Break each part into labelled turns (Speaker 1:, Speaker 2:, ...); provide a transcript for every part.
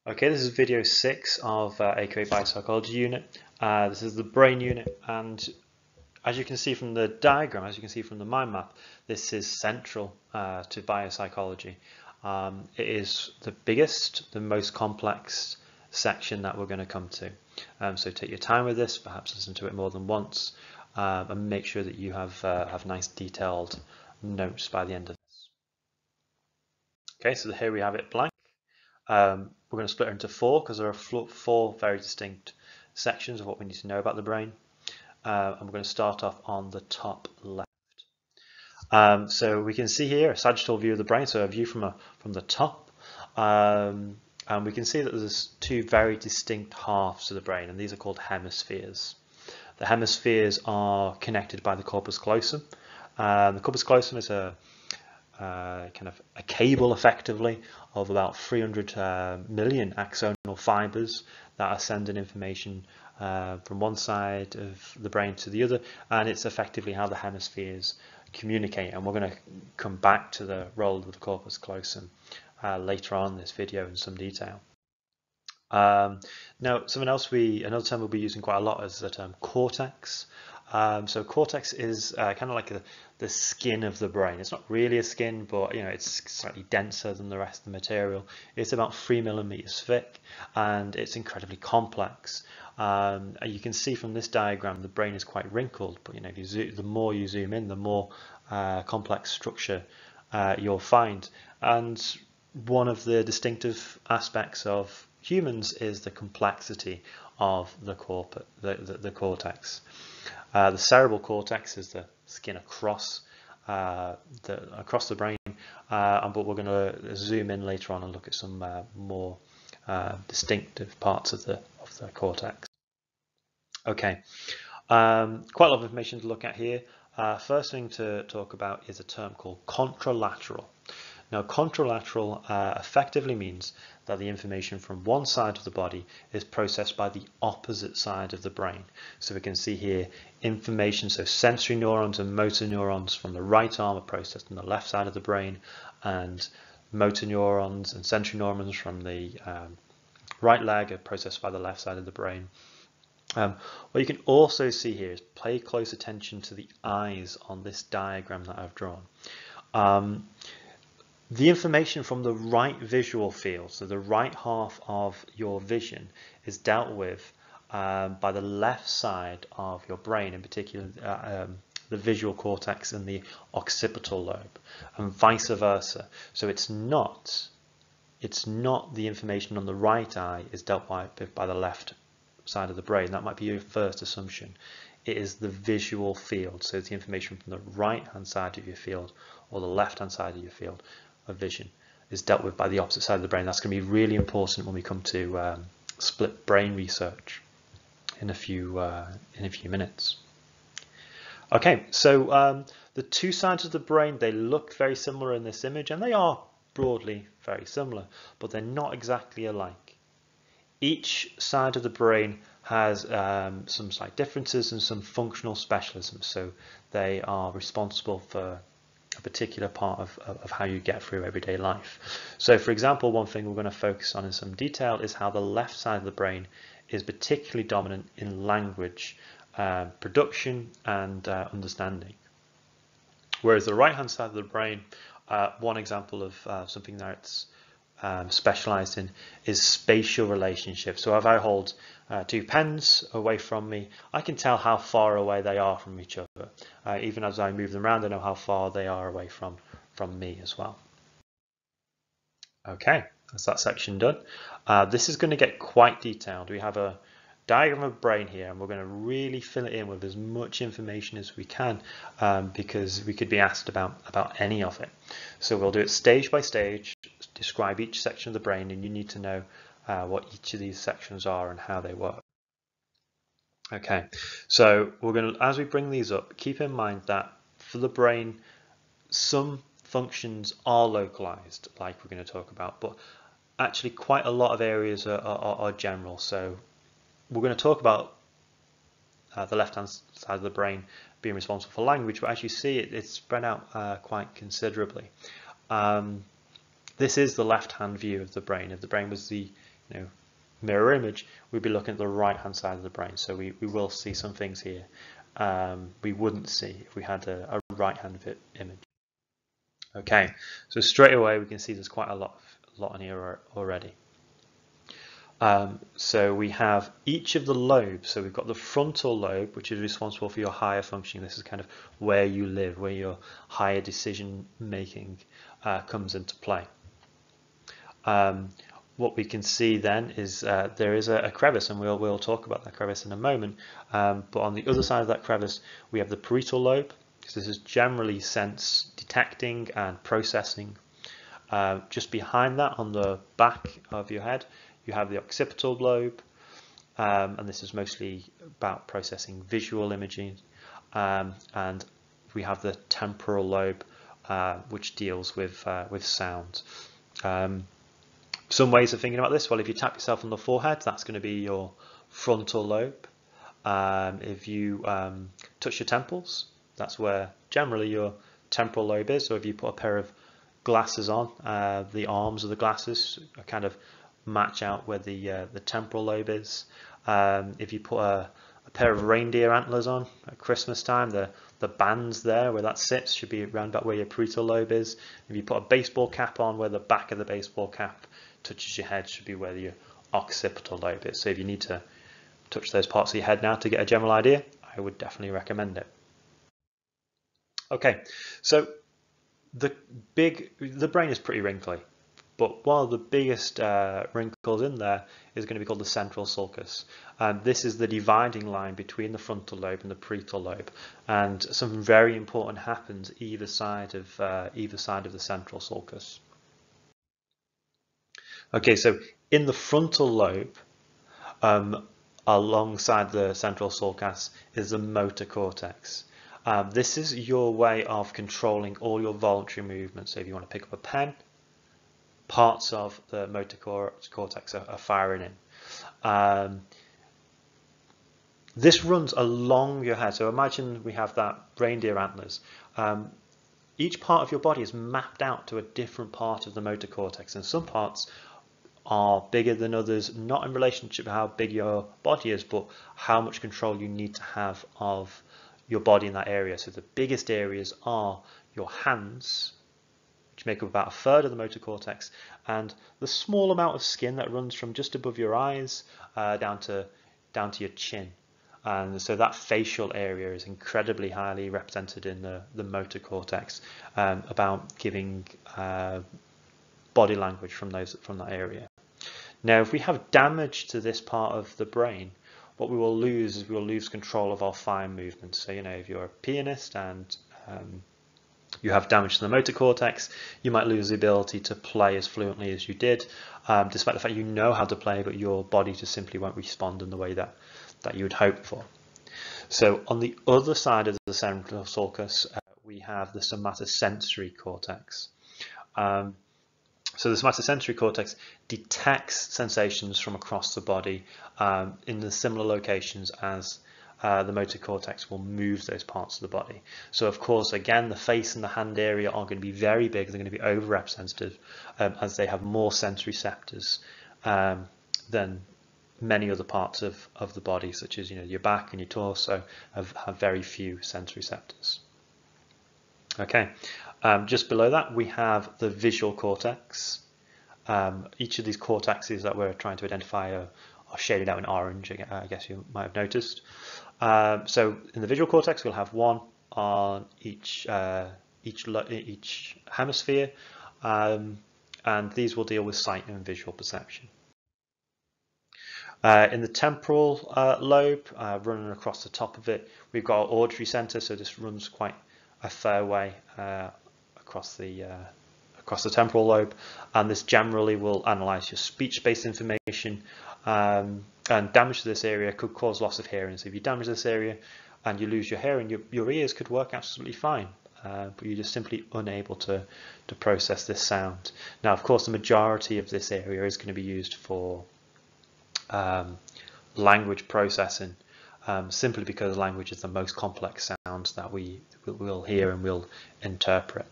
Speaker 1: Okay, this is video 6 of AQA Biopsychology unit. This is the brain unit, and as you can see from the diagram, as you can see from the mind map, this is central to biopsychology. It is the biggest, the most complex section that we're going to come to. So take your time with this, perhaps listen to it more than once, and make sure that you have nice detailed notes by the end of this. Okay, so here we have it blank. We're going to split it into 4 because there are 4 very distinct sections of what we need to know about the brain. And we're going to start off on the top left. So we can see here a sagittal view of the brain, so a view from the top. And we can see that there's 2 very distinct halves to the brain, and these are called hemispheres. The hemispheres are connected by the corpus callosum. The corpus callosum is a kind of a cable, effectively, of about 300 million axonal fibers that are sending information from one side of the brain to the other, and it's effectively how the hemispheres communicate. And we're going to come back to the role of the corpus callosum later on in this video in some detail. Now, another term we'll be using quite a lot is the term cortex. So cortex is kind of like the skin of the brain. It's not really a skin, but it's slightly denser than the rest of the material. It's about 3 millimeters thick, and it's incredibly complex. You can see from this diagram the brain is quite wrinkled, but the more you zoom in, the more complex structure you'll find. And one of the distinctive aspects of humans is the complexity of the cortex. The cerebral cortex is the skin across the brain, but we're going to zoom in later on and look at some more distinctive parts of the cortex. Okay, quite a lot of information to look at here. First thing to talk about is a term called contralateral. Now, contralateral effectively means that the information from one side of the body is processed by the opposite side of the brain. So we can see here information, so sensory neurons and motor neurons from the right arm are processed on the left side of the brain, and motor neurons and sensory neurons from the right leg are processed by the left side of the brain. What you can also see here is pay close attention to the eyes on this diagram that I've drawn. The information from the right visual field, so the right half of your vision, is dealt with by the left side of your brain, in particular the visual cortex and the occipital lobe, and vice versa. So it's not the information on the right eye is dealt with by the left side of the brain. That might be your first assumption. It is the visual field, so it's the information from the right hand side of your field or the left hand side of your field of vision is dealt with by the opposite side of the brain. That's going to be really important when we come to split brain research in a few minutes. Okay, so the 2 sides of the brain, they look very similar in this image, and they are broadly very similar, but they're not exactly alike. Each side of the brain has some slight differences and some functional specialisms, so they are responsible for a particular part of how you get through everyday life. So, for example, one thing we're going to focus on in some detail is how the left side of the brain is particularly dominant in language production and understanding, whereas the right hand side of the brain, one example of something that it's specialized in is spatial relationships. So if I hold 2 pens away from me, I can tell how far away they are from each other. Even as I move them around, I know how far they are away from me as well. Okay, that's that section done. This is going to get quite detailed. We have a diagram of brain here, and we're going to really fill it in with as much information as we can, because we could be asked about any of it. So we'll do it stage by stage, describe each section of the brain, and you need to know what each of these sections are and how they work. Okay, so we're going to, as we bring these up, keep in mind that for the brain, some functions are localized, like we're going to talk about, but actually quite a lot of areas are general. So we're going to talk about the left-hand side of the brain being responsible for language, but as you see, it's spread out quite considerably. This is the left-hand view of the brain. If the brain was the mirror image, we'd be looking at the right hand side of the brain. So we will see some things here we wouldn't see if we had a right hand image. Okay, so straight away we can see there's quite a lot in here already. So we have each of the lobes. So we've got the frontal lobe, which is responsible for your higher functioning. This is kind of where you live, where your higher decision making comes into play. What we can see then is there is a crevice, and we'll talk about that crevice in a moment. But on the other side of that crevice, we have the parietal lobe. So this is generally sense detecting and processing. Just behind that, on the back of your head, you have the occipital lobe, and this is mostly about processing visual imaging. And we have the temporal lobe, which deals with sound. Some ways of thinking about this: well, if you tap yourself on the forehead, that's going to be your frontal lobe. If you touch your temples, that's where generally your temporal lobe is. So if you put a pair of glasses on, the arms of the glasses kind of match out where the temporal lobe is. If you put a pair of reindeer antlers on at Christmas time, the bands there where that sits should be around about where your parietal lobe is. If you put a baseball cap on, where the back of the baseball cap touches your head should be where your occipital lobe is. So if you need to touch those parts of your head now to get a general idea, I would definitely recommend it. Okay, so the brain is pretty wrinkly, but one of the biggest wrinkles in there is going to be called the central sulcus. This is the dividing line between the frontal lobe and the parietal lobe, and something very important happens either side of the central sulcus. Okay, so in the frontal lobe, alongside the central sulcus, is the motor cortex. This is your way of controlling all your voluntary movements. So if you want to pick up a pen, parts of the motor cortex are firing in. This runs along your head. So imagine we have that reindeer antlers. Each part of your body is mapped out to a different part of the motor cortex, and some parts are bigger than others, not in relationship to how big your body is, but how much control you need to have of your body in that area. So the biggest areas are your hands, which make up about a third of the motor cortex, and the small amount of skin that runs from just above your eyes down to your chin. And so that facial area is incredibly highly represented in the motor cortex, about giving body language from that area. Now, if we have damage to this part of the brain, what we will lose is we will lose control of our fine movements. So, if you're a pianist and you have damage to the motor cortex, you might lose the ability to play as fluently as you did, despite the fact you know how to play, but your body just simply won't respond in the way that you would hope for. So on the other side of the central sulcus, we have the somatosensory cortex. So the somatosensory cortex detects sensations from across the body in the similar locations as the motor cortex will move those parts of the body. So of course, again, the face and the hand area are going to be very big. They're going to be overrepresented as they have more sensory receptors than many other parts of the body, such as your back and your torso have very few sensory receptors. Okay, just below that we have the visual cortex. Each of these cortexes that we're trying to identify are shaded out in orange, I guess you might have noticed. So in the visual cortex we'll have one on each hemisphere, and these will deal with sight and visual perception. In the temporal lobe, running across the top of it, we've got our auditory center, so this runs quite a fair way across the temporal lobe, and this generally will analyze your speech-based information, and damage to this area could cause loss of hearing. So if you damage this area and you lose your hearing, your ears could work absolutely fine, but you're just simply unable to process this sound. Now, of course, the majority of this area is going to be used for language processing, simply because language is the most complex sounds that we will hear and will interpret.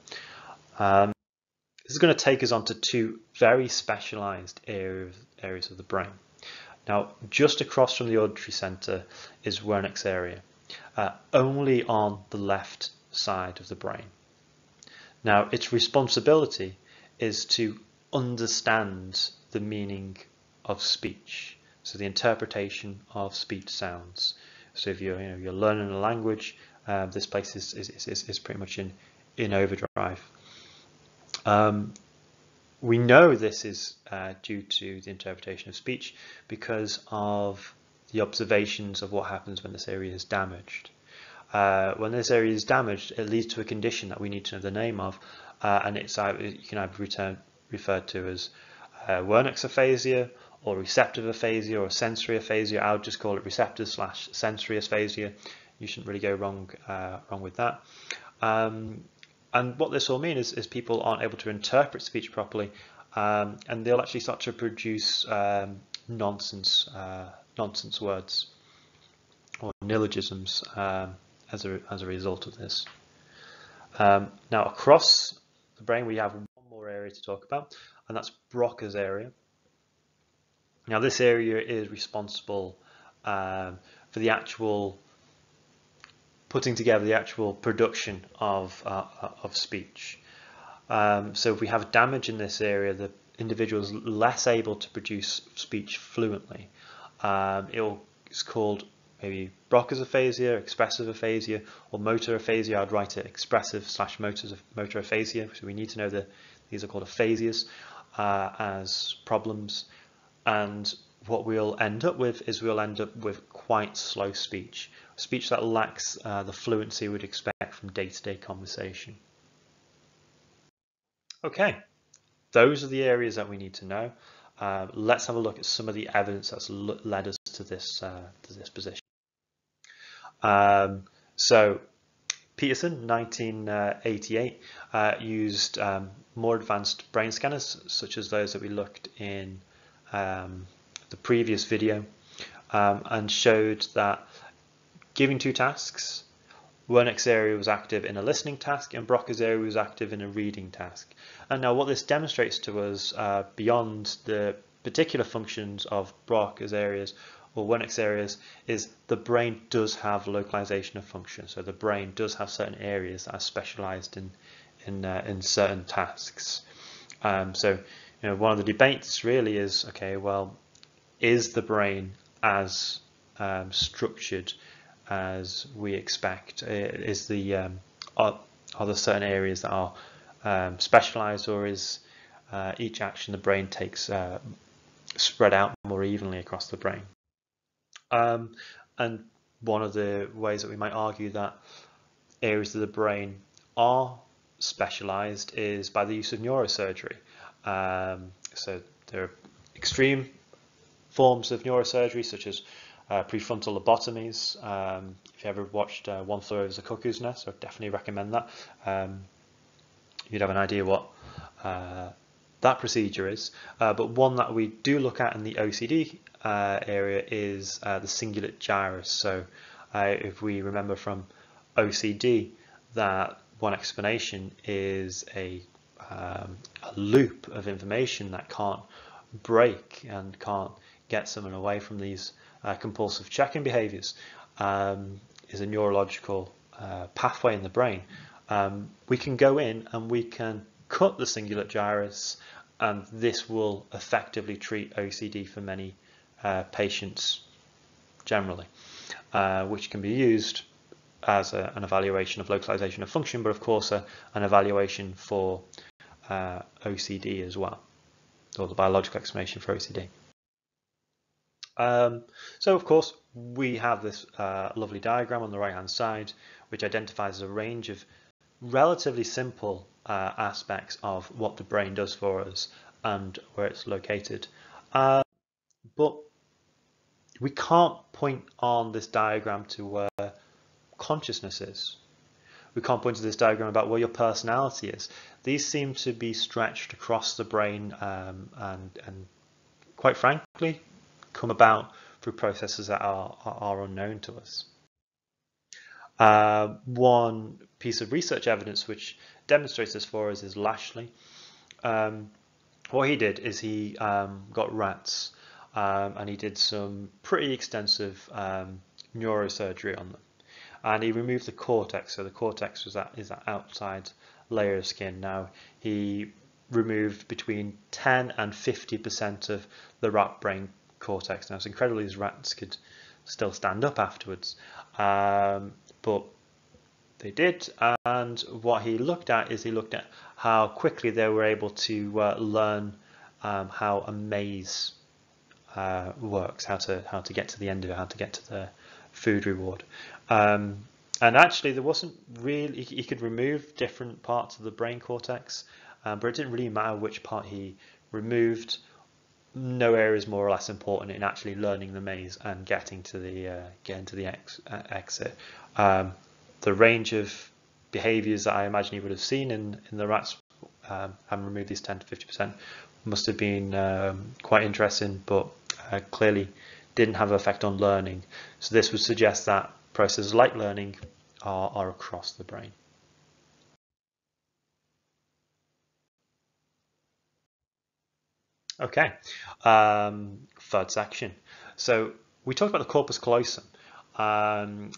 Speaker 1: This is going to take us on to two very specialized areas of the brain. Now, just across from the auditory center is Wernicke's area, only on the left side of the brain. Now, its responsibility is to understand the meaning of speech, so the interpretation of speech sounds. So if you're learning a language, this place is pretty much in overdrive. We know this is due to the interpretation of speech because of the observations of what happens when this area is damaged. When this area is damaged, it leads to a condition that we need to know the name of, and you can either referred to as Wernicke's aphasia, or receptive aphasia, or sensory aphasia. I would just call it receptive/sensory aphasia. You shouldn't really go wrong with that. And what this will mean is people aren't able to interpret speech properly, and they'll actually start to produce nonsense words or neologisms as a result of this. Now, across the brain, we have one more area to talk about, and that's Broca's area. Now, this area is responsible for the actual putting together the actual production of speech. So if we have damage in this area, the individual is less able to produce speech fluently. It's called maybe Broca's aphasia, expressive aphasia, or motor aphasia. I'd write it expressive/motor aphasia. So we need to know that these are called aphasias as problems. And what we'll end up with is quite slow speech that lacks the fluency we'd expect from day-to-day conversation. Okay, those are the areas that we need to know. Let's have a look at some of the evidence that's led us to this position. So Peterson, 1988, used more advanced brain scanners, such as those that we looked in the previous video, and showed that giving two tasks, Wernicke's area was active in a listening task and Broca's area was active in a reading task. And now what this demonstrates to us, beyond the particular functions of Broca's areas or Wernicke's areas, is the brain does have localization of function. So the brain does have certain areas that are specialized in certain tasks. So one of the debates really is, okay, well, is the brain as structured as we expect? Are there certain areas that are specialized, or is each action the brain takes spread out more evenly across the brain? And one of the ways that we might argue that areas of the brain are specialized is by the use of neurosurgery. So there are extreme forms of neurosurgery, such as prefrontal lobotomies. If you ever watched One Flew Over the Cuckoo's Nest, I would definitely recommend that. You'd have an idea what that procedure is. But one that we do look at in the OCD area is the cingulate gyrus. So if we remember from OCD that one explanation is a loop of information that can't break and can't get someone away from these compulsive checking behaviors, is a neurological pathway in the brain. We can go in and we can cut the cingulate gyrus, and this will effectively treat OCD for many patients generally, which can be used as an evaluation of localization of function, but of course an evaluation for OCD as well, or the biological explanation for OCD. So of course we have this lovely diagram on the right hand side, which identifies a range of relatively simple aspects of what the brain does for us and where it's located. But we can't point on this diagram to where consciousness is. We can't point to this diagram about where your personality is. These seem to be stretched across the brain and quite frankly come about through processes that are unknown to us. One piece of research evidence which demonstrates this for us is Lashley. what he did is he got rats and he did some pretty extensive neurosurgery on them. And he removed the cortex. So the cortex is that outside layer of skin. Now he removed between 10 and 50% of the rat brain cortex. Now it's incredible these rats could still stand up afterwards, but they did. And what he looked at is he looked at how quickly they were able to learn how a maze works, how to get to the end of it, how to get to the food reward. And actually there wasn't really, he could remove different parts of the brain cortex, but it didn't really matter which part he removed. No area is more or less important in actually learning the maze and getting to the exit. The range of behaviors that I imagine you would have seen in the rats having removed these 10 to 50% must have been quite interesting, but clearly didn't have an effect on learning. So this would suggest that processes like learning are across the brain. Okay, third section. So we talked about the corpus callosum,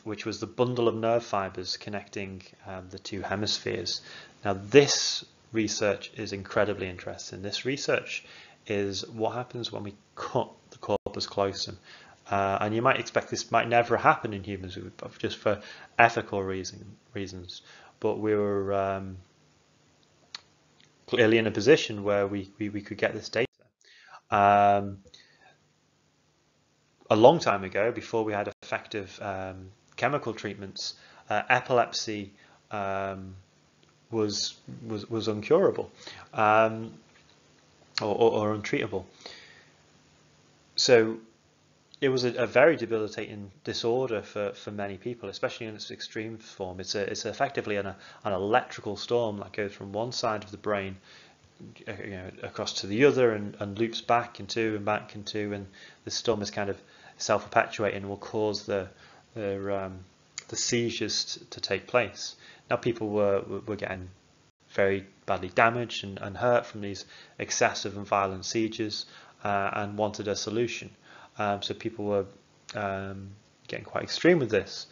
Speaker 1: which was the bundle of nerve fibers connecting the two hemispheres. Now this research is incredibly interesting. This research is what happens when we cut the corpus callosum. And you might expect this might never happen in humans, just for ethical reasons. But we were clearly in a position where we could get this data. A long time ago, before we had effective chemical treatments, epilepsy was uncurable or untreatable. So it was a very debilitating disorder for many people, especially in its extreme form. It's effectively an electrical storm that goes from one side of the brain across to the other and loops back into, and the storm is kind of self-perpetuating and will cause the seizures to take place. Now people were getting very badly damaged and hurt from these excessive and violent seizures and wanted a solution. So people were getting quite extreme with this.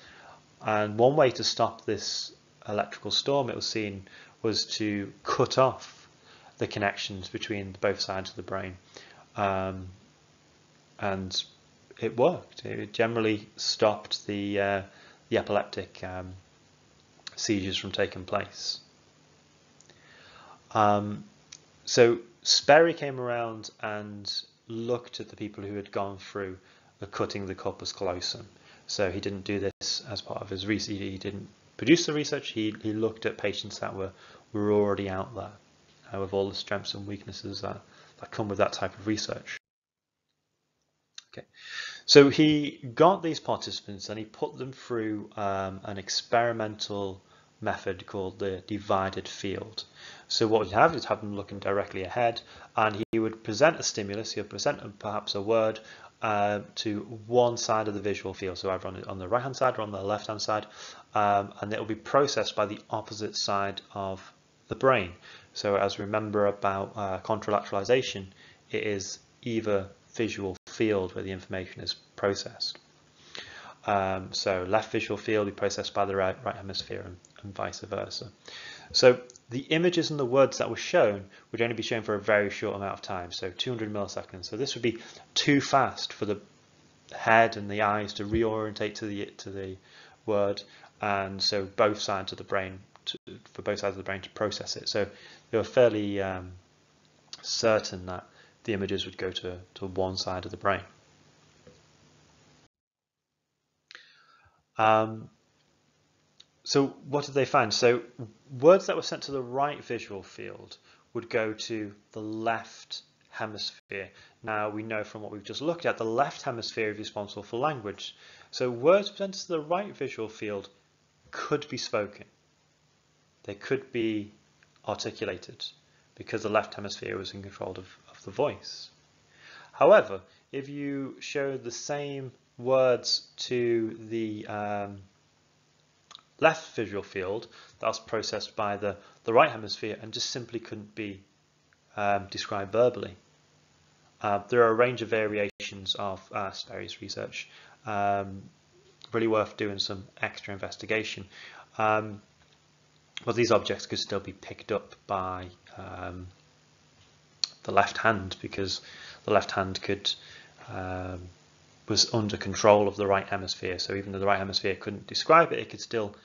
Speaker 1: And one way to stop this electrical storm, it was seen, was to cut off the connections between both sides of the brain, and it worked. It generally stopped the epileptic seizures from taking place. So Sperry came around and looked at the people who had gone through cutting the corpus callosum. So he didn't do this as part of his research. He didn't produce the research. He looked at patients that were already out there, with all the strengths and weaknesses that come with that type of research. Okay, so he got these participants and he put them through an experimental method called the divided field. So what we'd have is have them looking directly ahead, and he would present a stimulus. He would present perhaps a word to one side of the visual field, so either on the right hand side or on the left hand side, and it will be processed by the opposite side of the brain. So as we remember about contralateralization, it is either visual field where the information is processed. So left visual field will be processed by the right hemisphere and vice versa. So the images and the words that were shown would only be shown for a very short amount of time, so 200 milliseconds. So this would be too fast for the head and the eyes to reorientate to the word, and so both sides of the brain to process it. So they were fairly certain that the images would go to one side of the brain. So what did they find? So words that were sent to the right visual field would go to the left hemisphere. Now we know from what we've just looked at, the left hemisphere is responsible for language. So words presented to the right visual field could be spoken. They could be articulated because the left hemisphere was in control of the voice. However, if you show the same words to the left visual field, that was processed by the right hemisphere and just simply couldn't be described verbally. There are a range of variations of Sperry's research, really worth doing some extra investigation. But these objects could still be picked up by the left hand, because the left hand was under control of the right hemisphere. So even though the right hemisphere couldn't describe it, it could still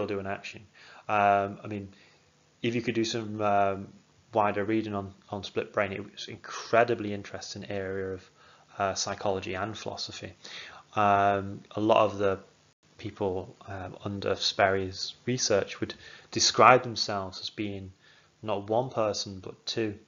Speaker 1: do an action. I mean, if you could do some wider reading on split brain, it was an incredibly interesting area of psychology and philosophy. A lot of the people under Sperry's research would describe themselves as being not one person but two.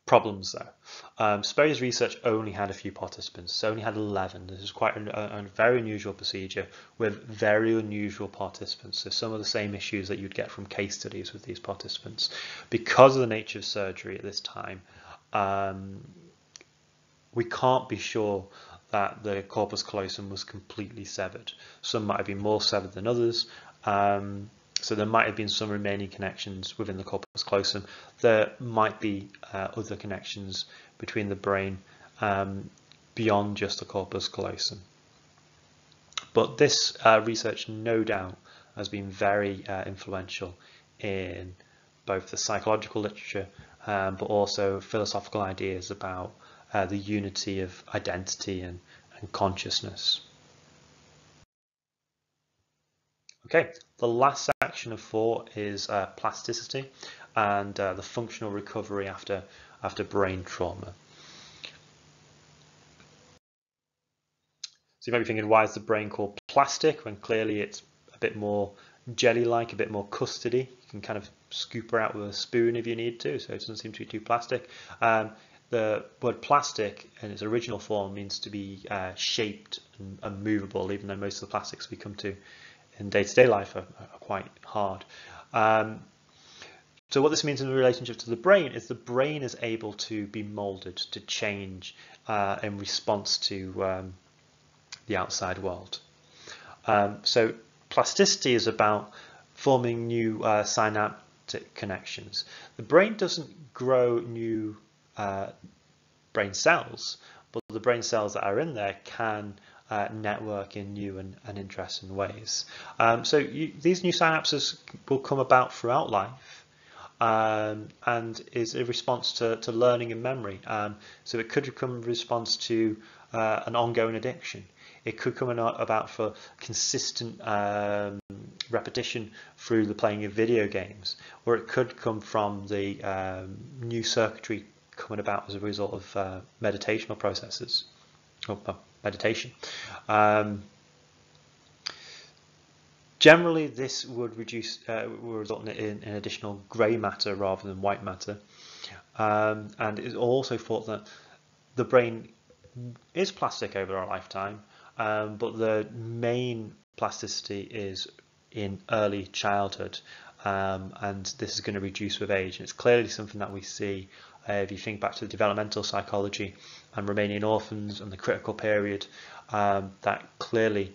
Speaker 1: Problems though. Sperry's research only had a few participants, only had 11. This is quite a very unusual procedure with very unusual participants. So some of the same issues that you'd get from case studies with these participants. Because of the nature of surgery at this time, we can't be sure that the corpus callosum was completely severed. Some might have been more severed than others. So there might have been some remaining connections within the corpus callosum. There might be other connections between the brain beyond just the corpus callosum. But this research, no doubt, has been very influential in both the psychological literature, but also philosophical ideas about the unity of identity and consciousness. Okay, the last section of 4 is plasticity and the functional recovery after brain trauma. So you might be thinking, why is the brain called plastic when clearly it's a bit more jelly-like, a bit more custardy? You can kind of scoop her out with a spoon if you need to, so it doesn't seem to be too plastic. The word plastic in its original form means to be shaped and movable, even though most of the plastics we come to in day-to-day life are quite hard. So what this means in relationship to the brain is the brain is able to be molded, to change in response to the outside world. So plasticity is about forming new synaptic connections. The brain doesn't grow new brain cells, but the brain cells that are in there can network in new and interesting ways. So these new synapses will come about throughout life and is a response to learning and memory. So it could come in response to an ongoing addiction. It could come about for consistent repetition through the playing of video games, or it could come from the new circuitry coming about as a result of meditational processes, or meditation. Generally, this would result in additional grey matter rather than white matter, and it's also thought that the brain is plastic over our lifetime, but the main plasticity is in early childhood, and this is going to reduce with age. And it's clearly something that we see if you think back to the developmental psychology and Romanian orphans and the critical period, that clearly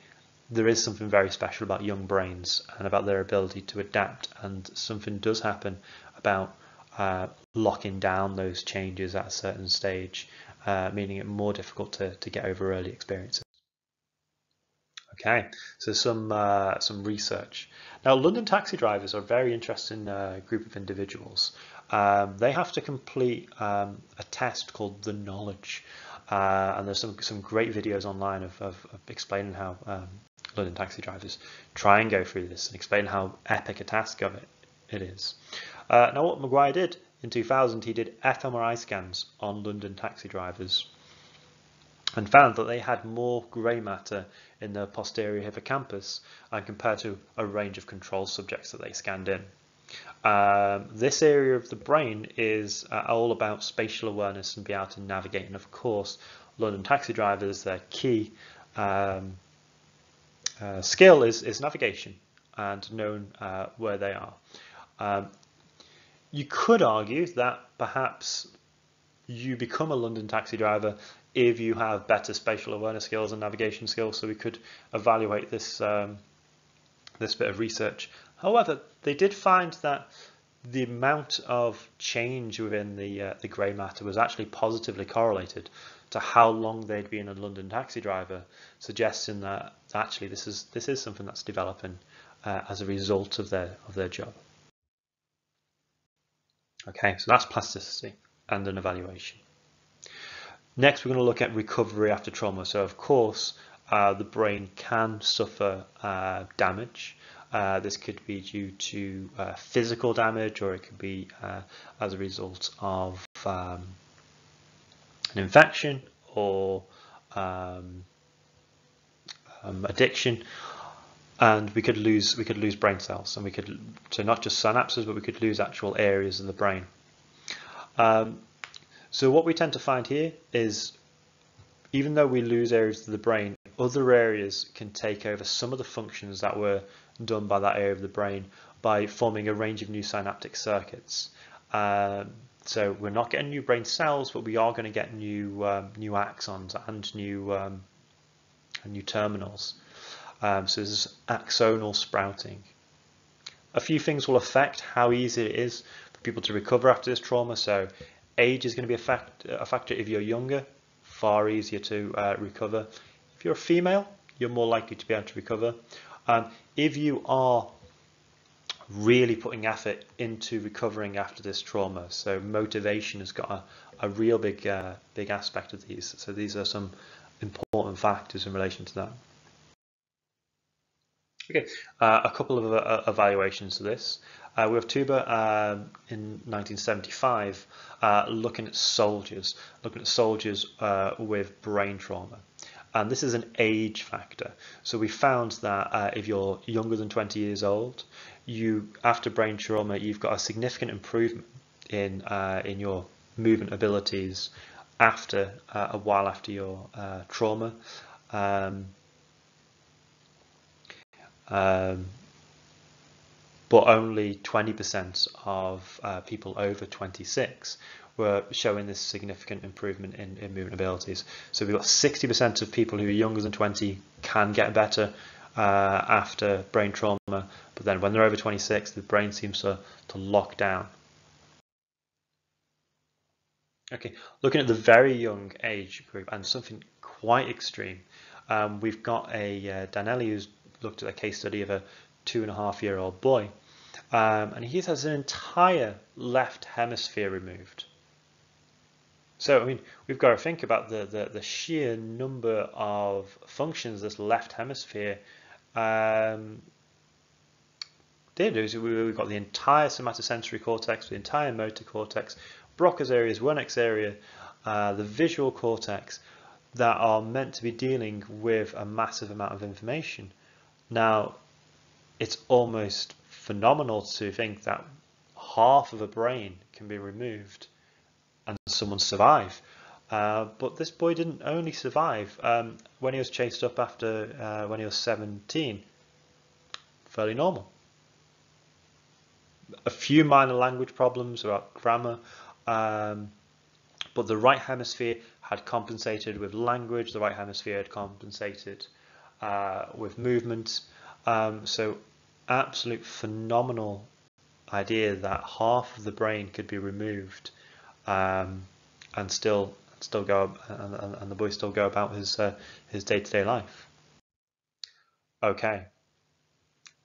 Speaker 1: there is something very special about young brains and about their ability to adapt, and something does happen about locking down those changes at a certain stage, meaning it more difficult to get over early experiences. Okay, so some research. Now, London taxi drivers are a very interesting group of individuals. They have to complete a test called the knowledge, and there's some great videos online of explaining how London taxi drivers try and go through this and explain how epic a task of it is. Now, what Maguire did in 2000, he did fMRI scans on London taxi drivers and found that they had more grey matter in the posterior hippocampus compared to a range of control subjects that they scanned in. This area of the brain is all about spatial awareness and be able to navigate, and of course London taxi drivers, their key skill is navigation and knowing where they are. You could argue that perhaps you become a London taxi driver if you have better spatial awareness skills and navigation skills, so we could evaluate this this bit of research. However, they did find that the amount of change within the grey matter was actually positively correlated to how long they'd been a London taxi driver, suggesting that actually this is something that's developing as a result of their job. Okay, so that's plasticity and an evaluation. Next, we're going to look at recovery after trauma. So, of course, the brain can suffer damage. This could be due to physical damage, or it could be as a result of an infection or addiction. And we could lose brain cells, and so not just synapses, but we could lose actual areas of the brain. So what we tend to find here is, even though we lose areas of the brain, other areas can take over some of the functions that were done by that area of the brain by forming a range of new synaptic circuits. So we're not getting new brain cells, but we are going to get new axons and new terminals. So there's axonal sprouting. A few things will affect how easy it is for people to recover after this trauma. So age is going to be a factor. If you're younger, far easier to recover. If you're a female, you're more likely to be able to recover. If you are really putting effort into recovering after this trauma, so motivation has got a real big aspect of these. So these are some important factors in relation to that. Okay, a couple of evaluations of this. We have Tuba in 1975 looking at soldiers with brain trauma. And this is an age factor. So we found that if you're younger than 20 years old, after brain trauma, you've got a significant improvement in your movement abilities after a while after your trauma. But only 20% of people over 26 were showing this significant improvement in movement abilities. So we've got 60% of people who are younger than 20 can get better after brain trauma, but then when they're over 26, the brain seems to lock down. Okay, looking at the very young age group and something quite extreme, we've got a Danelli who's looked at a case study of a 2.5-year-old boy, and he has an entire left hemisphere removed. So I mean, we've got to think about the sheer number of functions this left hemisphere did. We've got the entire somatosensory cortex, the entire motor cortex, Broca's areas, Wernicke's area, the visual cortex, that are meant to be dealing with a massive amount of information. Now, it's almost phenomenal to think that half of a brain can be removed and someone survive. But this boy didn't only survive. When he was chased up after when he was 17, fairly normal. A few minor language problems about grammar, but the right hemisphere had compensated with language, the right hemisphere had compensated with movement. So absolute phenomenal idea that half of the brain could be removed and still go, and the boy still go about his day-to-day life. Okay,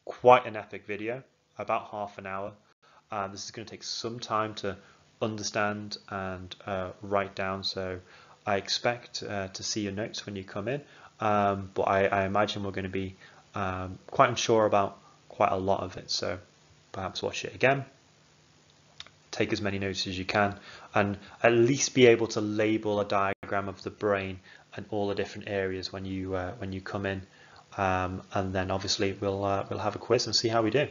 Speaker 1: quite an epic video, about half an hour. This is going to take some time to understand and write down, so I expect to see your notes when you come in, but I imagine we're going to be quite unsure about quite a lot of it, so perhaps watch it again, take as many notes as you can, and at least be able to label a diagram of the brain and all the different areas when you come in, and then obviously we'll have a quiz and see how we do.